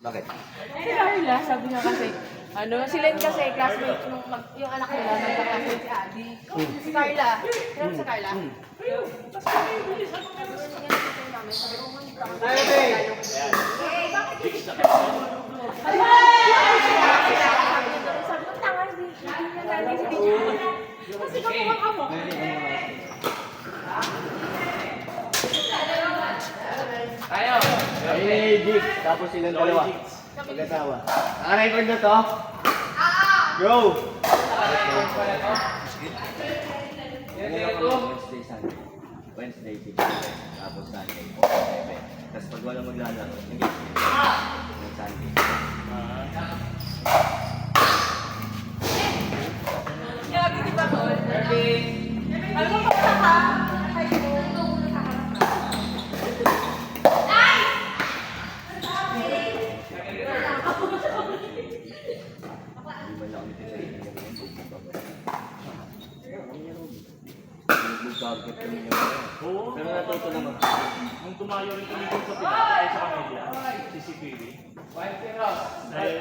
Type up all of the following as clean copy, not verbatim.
Bakit? Si Carla, sabi niya kasi, si Len kasi, classmate, yung anak nila, nagka-classmate si Adi. Si Carla, kailan sa Carla? Tapos kami, bilis ako nga mas ganyan namin. Sabi ko, sabi ko, tanga, hindi niya namin si DJ. Kasi kamukhang kamo. Tayo! Ay, Jigs. Tapos silang dalawa. Mag-asawa. Naka-record na to? Go! Wednesday, Sunday. Wednesday, 6. Tapos Sunday, 7. Tapos pag walang maglalaro, ng Sunday. Gabi, di ba ko? Alam mo, papunta ka? Pero natuto naman. Nung tumayo rin kami dun sa pinakatay sa kanila, si CPV. Dahil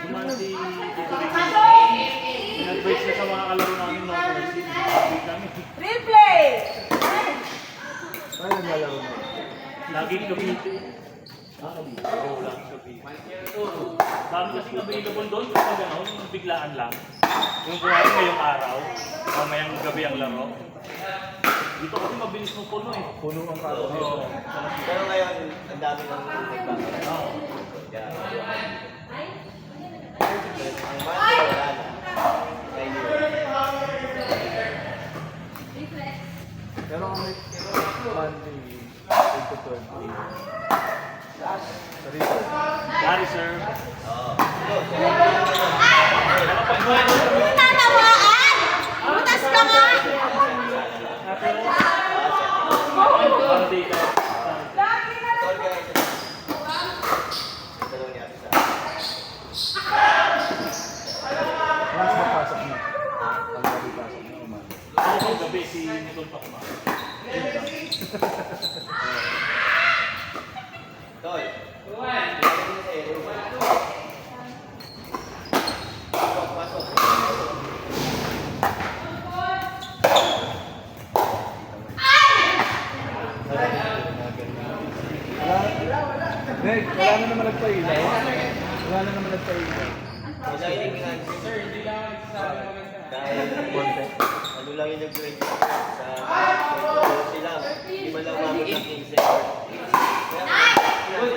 duman si Tito Ricky. In-advise niya sa mga kalaro namin na Replay! Ano nalaro na? laging Cavite. Oo, laging Cavite. Dami kasing available doon kapag gano'n, biglaan lang. Yung kuwari ngayong araw, mamayang gabi ang laro. Dito kasi mabilis mo puno eh. Puno ang karo. Oo. Pero ngayon, ang dami ng nagbabalik. Oo. Kaya, ang Monday, wala na. Pero kami, Monday, 10 to 12. Dari sir. Tatawaan! Butas ka nga! Monday ka. Last na pasok na. Pag-gabi pasok na umaga. Ako gabi si Nicole pa kumain. Tol. Neg, wala na naman nagpailaw. Wala na naman nagpailaw. Sir, hindi lang nagsasabi maganda. Dahil, ano lang yung nag-grade sa sila. Hindi man lang mabot ng 15. Good.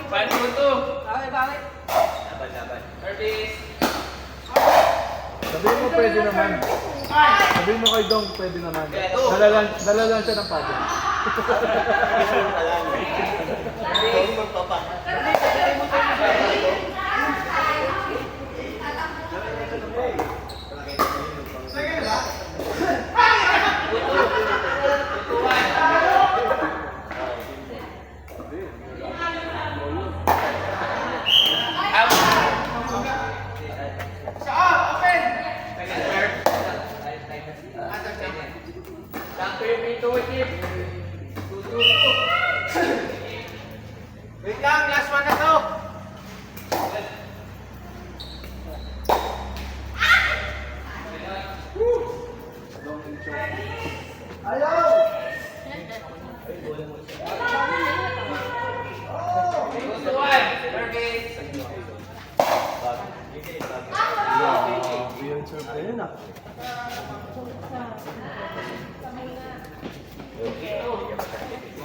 Bakit? Laban. Sabihin mo pwede naman. Sabihin mo kay Dong pwede naman. Dala lang siya ng paddle. Sure ka lang. Hindi magpapa. Wait lang, last one na to. Weird survey yun ah.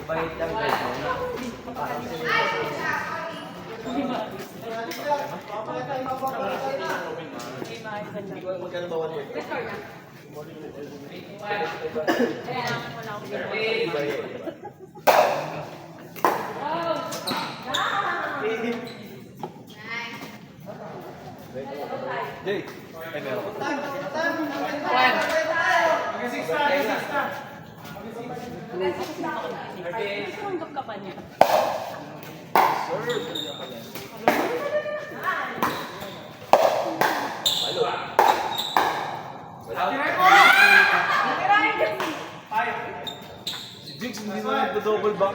Mabait lang guys. Magkano ba 1 word? Jay, ay meron. Sunggap ka pa niya. Halo. Jigs, hindi mo nagdo-double back.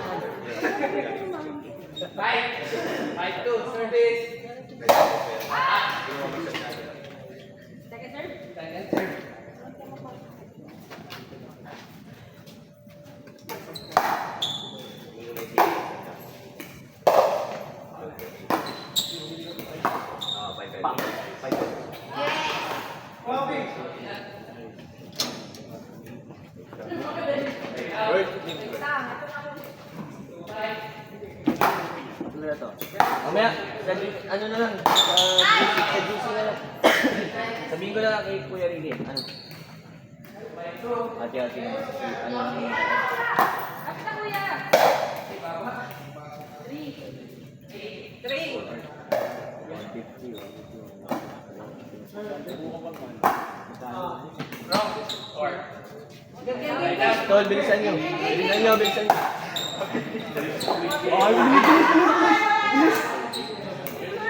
Ano na to? Mamaya, ano na lang, sa GC na lang. Sabihin ko na lang kay Kuya Ricky. Ano? Hati-hati naman. Ano lang yun? Basta kuya. 3. 150. Tol, bilisan nyo. Bilisan nyo.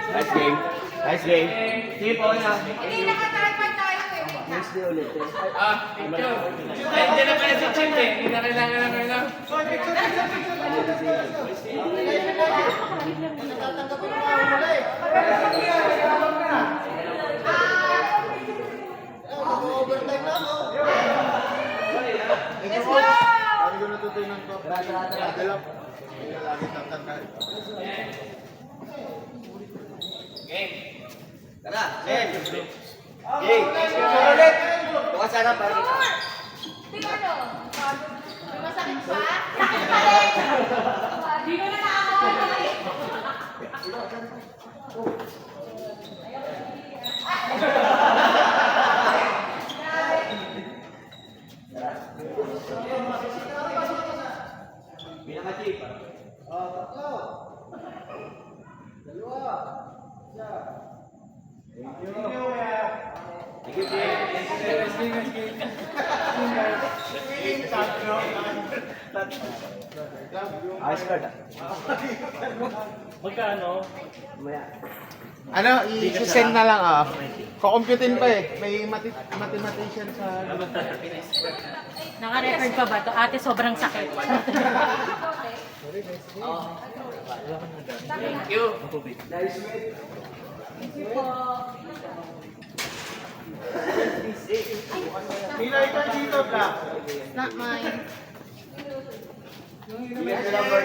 Nice game. Nice game. Sige po na. Hindi, nakatripod tayo eh. Next day ulit. Nandiyan na pala si Chip eh. Hindi na kailangan ng ano. Let's go! Sabi ko natutunan ko. Dalap. Tara, Len. Game. Ulit. Bukas sana para kita. Di ano? May masakit pa? Sakit pa rin! Di ko na nakakawala. Pinaka-chip. Ayos ka na. Magkano? Mamaya. Ano, i-send na lang ah. Kukumputin pa eh. May mathematician sa... Naka-record pa ba to? Ate, sobrang sakit. Pilay ka dito, Black. Not mine. Bigyan ko lang, Bert.